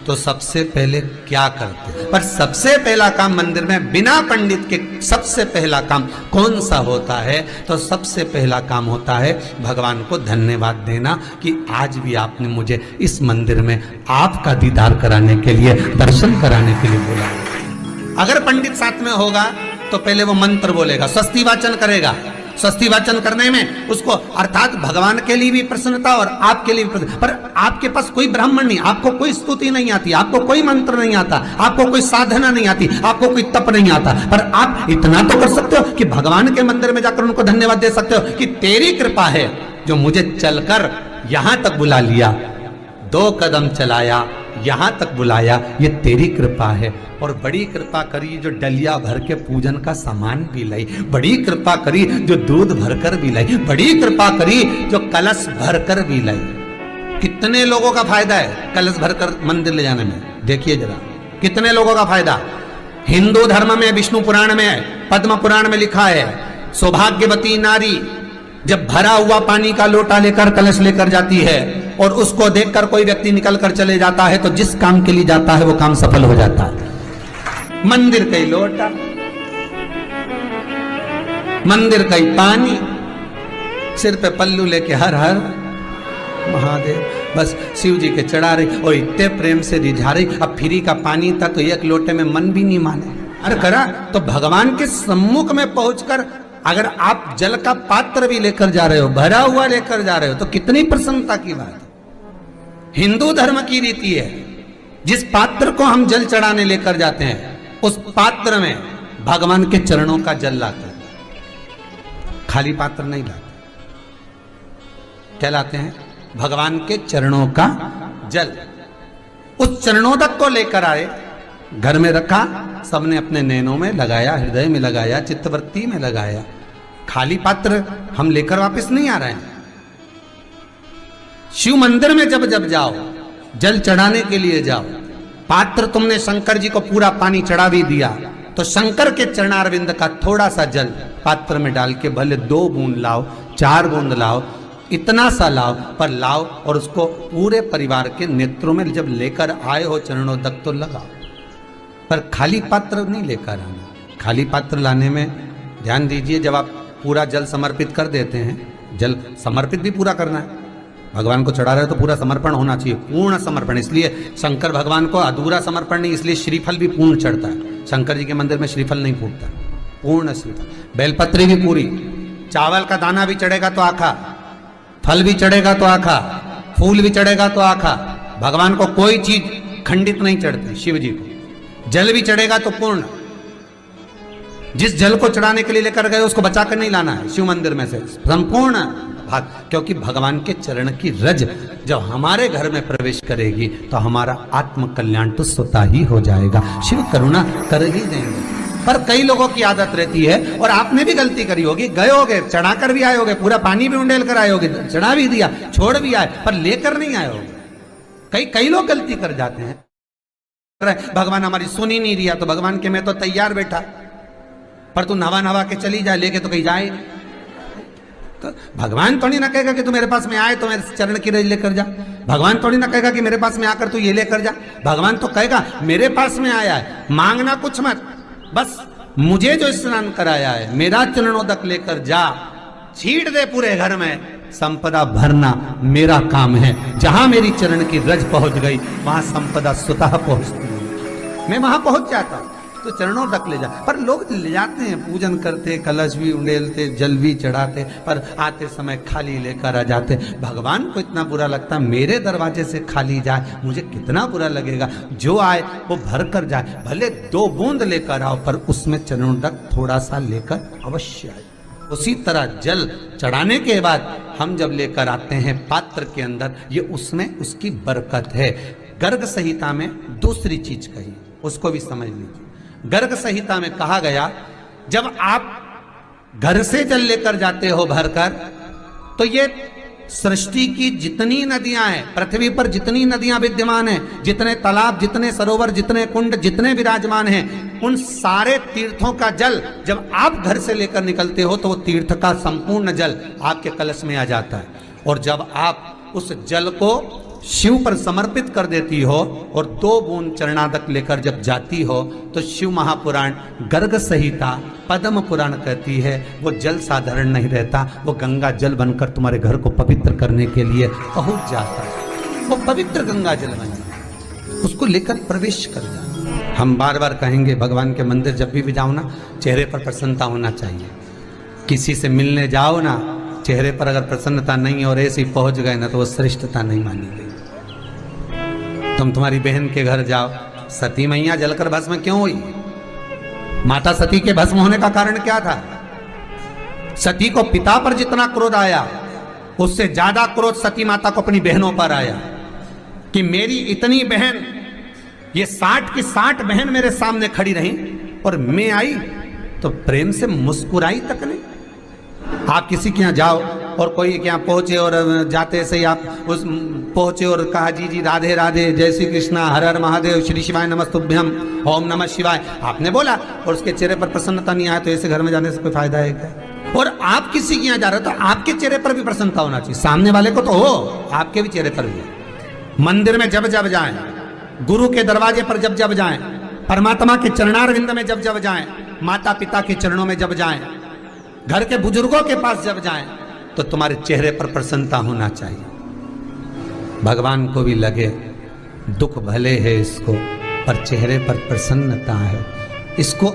तो सबसे पहले क्या करते? पर सबसे पहला काम मंदिर में बिना पंडित के सबसे पहला काम कौन सा होता है? तो सबसे पहला काम होता है भगवान को धन्यवाद देना कि आज भी आपने मुझे इस मंदिर में आपका दीदार कराने के लिए, दर्शन कराने के लिए बोला। अगर पंडित साथ में होगा तो पहले वो मंत्र बोलेगा, स्वस्ति वाचन करेगा। स्वस्ति वाचन करने में उसको अर्थात भगवान के लिए भी प्रसन्नता और आपके लिए भी प्रसन्नता। पर आपके पास कोई ब्राह्मण नहीं, आपको कोई स्तुति नहीं आती, आपको कोई मंत्र नहीं आता, आपको कोई साधना नहीं आती, आपको कोई तप नहीं आता, पर आप इतना तो कर सकते हो कि भगवान के मंदिर में जाकर उनको धन्यवाद दे सकते हो कि तेरी कृपा है जो मुझे चलकर यहां तक बुला लिया, 2 कदम चलाया, यहां तक बुलाया, ये तेरी कृपा है। और बड़ी कृपा करी जो डलिया भर के पूजन का सामान भी लाई, बड़ी कृपा करी जो दूध भरकर भी लाई, बड़ी कृपा करी जो कलश भरकर भी लाई। कितने लोगों का फायदा है कलश भरकर मंदिर ले जाने में? देखिए जरा कितने लोगों का फायदा। हिंदू धर्म में विष्णु पुराण में, पद्म पुराण में लिखा है, सौभाग्यवती नारी जब भरा हुआ पानी का लोटा लेकर कलश लेकर जाती है और उसको देखकर कोई व्यक्ति निकल कर चले जाता है तो जिस काम के लिए जाता है वो काम सफल हो जाता है। मंदिर का ही लोटा, मंदिर का ही पानी, सिर पे पल्लू लेके हर हर महादेव, बस शिव जी के चढ़ा रही और इतने प्रेम से रिझा रही। अब फ्री का पानी था तो एक लोटे में मन भी नहीं माने। अरे करा तो भगवान के सम्मुख में पहुंचकर अगर आप जल का पात्र भी लेकर जा रहे हो, भरा हुआ लेकर जा रहे हो, तो कितनी प्रसन्नता की बात है। हिंदू धर्म की रीति है, जिस पात्र को हम जल चढ़ाने लेकर जाते हैं उस पात्र में भगवान के चरणों का जल लाते हैं, खाली पात्र नहीं लाते। क्या लाते हैं? भगवान के चरणों का जल। उस चरणोदक को लेकर आए, घर में रखा, सबने अपने नैनों में लगाया, हृदय में लगाया, चित्तवृत्ति में लगाया। खाली पात्र हम लेकर वापस नहीं आ रहे हैं। शिव मंदिर में जब जब जाओ, जल चढ़ाने के लिए जाओ, पात्र तुमने शंकर जी को पूरा पानी चढ़ा भी दिया तो शंकर के चरणारविंद का थोड़ा सा जल पात्र में डाल के भले 2 बूंद लाओ, 4 बूंद लाओ, इतना सा लाओ, पर लाओ और उसको पूरे परिवार के नेत्रों में जब लेकर आए हो चरणोदक तो लगाओ। पर खाली पात्र नहीं लेकर आना। खाली पात्र लाने में ध्यान दीजिए, जब आप पूरा जल समर्पित कर देते हैं, जल समर्पित भी पूरा करना है, भगवान को चढ़ा रहे हो तो पूरा समर्पण होना चाहिए, पूर्ण समर्पण। इसलिए शंकर भगवान को अधूरा समर्पण नहीं, इसलिए श्रीफल भी पूर्ण चढ़ता है। शंकर जी के मंदिर में श्रीफल नहीं फूटता, पूर्ण श्रीफल। बेलपत्री भी पूरी, चावल का दाना भी चढ़ेगा तो आखा, फल भी चढ़ेगा तो आखा, फूल भी चढ़ेगा तो आखा। भगवान को कोई चीज खंडित नहीं चढ़ती, शिव जी को जल भी चढ़ेगा तो पूर्ण। जिस जल को चढ़ाने के लिए लेकर गए उसको बचा कर नहीं लाना है शिव मंदिर में से, संपूर्ण भाग। क्योंकि भगवान के चरण की रज जब हमारे घर में प्रवेश करेगी तो हमारा आत्म कल्याण तो स्वतः ही हो जाएगा। शिव करुणा कर ही देंगे। पर कई लोगों की आदत रहती है, और आपने भी गलती करी होगी, गए होगे, चढ़ा कर भी आए होगे, पूरा पानी भी उंडेल कर आए होगे, चढ़ा भी दिया, छोड़ भी आए, पर लेकर नहीं आए होगे। कई लोग गलती कर जाते हैं। भगवान हमारी सुन ही नहीं दिया तो भगवान के मैं तो तैयार बैठा, पर तू नवा के चली जाए, लेके तो कहीं जाए। तो भगवान थोड़ी ना कहेगा कि तू मेरे पास में आए तो मेरे चरण की रज लेकर जा। भगवान थोड़ी ना कहेगा कि मेरे पास में आकर तू ये लेकर जा। भगवान तो कहेगा मेरे पास में आया है, मांगना कुछ मत, बस मुझे जो स्नान कराया है मेरा चरणोदक लेकर जा, छीट दे पूरे घर में, संपदा भरना मेरा काम है। जहां मेरी चरण की रज पहुंच गई वहां संपदा स्वतः पहुंचती है, मैं वहां पहुंच जाता हूं। तो चरणों तक ले जा। पर लोग ले जाते हैं, पूजन करते, कलश भी उंडेलते, जल भी चढ़ाते, पर आते समय खाली लेकर आ जाते। भगवान को इतना बुरा लगता, मेरे दरवाजे से खाली जाए, मुझे कितना बुरा लगेगा। जो आए वो भर कर जाए, भले 2 बूंद लेकर आओ, पर उसमें चरणों तक थोड़ा सा लेकर अवश्य आए। उसी तरह जल चढ़ाने के बाद हम जब लेकर आते हैं पात्र के अंदर, ये उसमें उसकी बरकत है। गर्ग संहिता में दूसरी चीज कही, उसको भी समझ लीजिए। गर्ग संहिता में कहा गया, जब आप घर से जल लेकर जाते हो भरकर, तो ये सृष्टि की जितनी नदियां हैं, पृथ्वी पर जितनी नदियां विद्यमान हैं, जितने तालाब, जितने सरोवर, जितने कुंड, जितने विराजमान हैं, उन सारे तीर्थों का जल जब आप घर से लेकर निकलते हो तो वो तीर्थ का संपूर्ण जल आपके कलश में आ जाता है। और जब आप उस जल को शिव पर समर्पित कर देती हो और 2 बूंद चरणादक लेकर जब जाती हो तो शिव महापुराण, गर्ग संहिता, पद्म पुराण कहती है वो जल साधारण नहीं रहता, वो गंगा जल बनकर तुम्हारे घर को पवित्र करने के लिए पहुंच जाता है। वो पवित्र गंगा जल बन जाता, उसको लेकर प्रवेश कर जाता। हम बार बार कहेंगे भगवान के मंदिर जब भी जाओ ना, चेहरे पर प्रसन्नता होना चाहिए। किसी से मिलने जाओ ना, चेहरे पर अगर प्रसन्नता नहीं और ऐसे ही पहुंच गए ना तो वो श्रेष्ठता नहीं मानी गई। तुम तुम्हारी बहन के घर जाओ, सती मैया जलकर भस्म क्यों हुई? माता सती के भस्म होने का कारण क्या था? सती को पिता पर जितना क्रोध आया उससे ज्यादा क्रोध सती माता को अपनी बहनों पर आया कि मेरी इतनी बहन, ये 60 की 60 बहन मेरे सामने खड़ी रही और मैं आई तो प्रेम से मुस्कुराई तक नहीं। आप किसी के यहाँ जाओ और कोई के यहाँ पहुंचे और जाते से ही आप उस पहुंचे और कहा जी जी राधे राधे, जय श्री कृष्णा, हर हर महादेव, श्री शिवाय नमस्तुभ्यम, ओम नमः शिवाय, आपने बोला और उसके चेहरे पर प्रसन्नता नहीं आया तो ऐसे घर में जाने से कोई फायदा है क्या? और आप किसी के यहाँ जा रहे हो तो आपके चेहरे पर भी प्रसन्नता होना चाहिए, सामने वाले को तो हो, आपके भी चेहरे पर भी। मंदिर में जब जब जाएं, गुरु के दरवाजे पर जब जब जाएं, परमात्मा के चरणार विंद में जब जब जाएं, माता पिता के चरणों में जब जाएं, घर के बुजुर्गों के पास जब जाएं तो तुम्हारे चेहरे पर प्रसन्नता होना चाहिए। भगवान को भी लगे दुख भले है इसको पर चेहरे पर प्रसन्नता है, इसको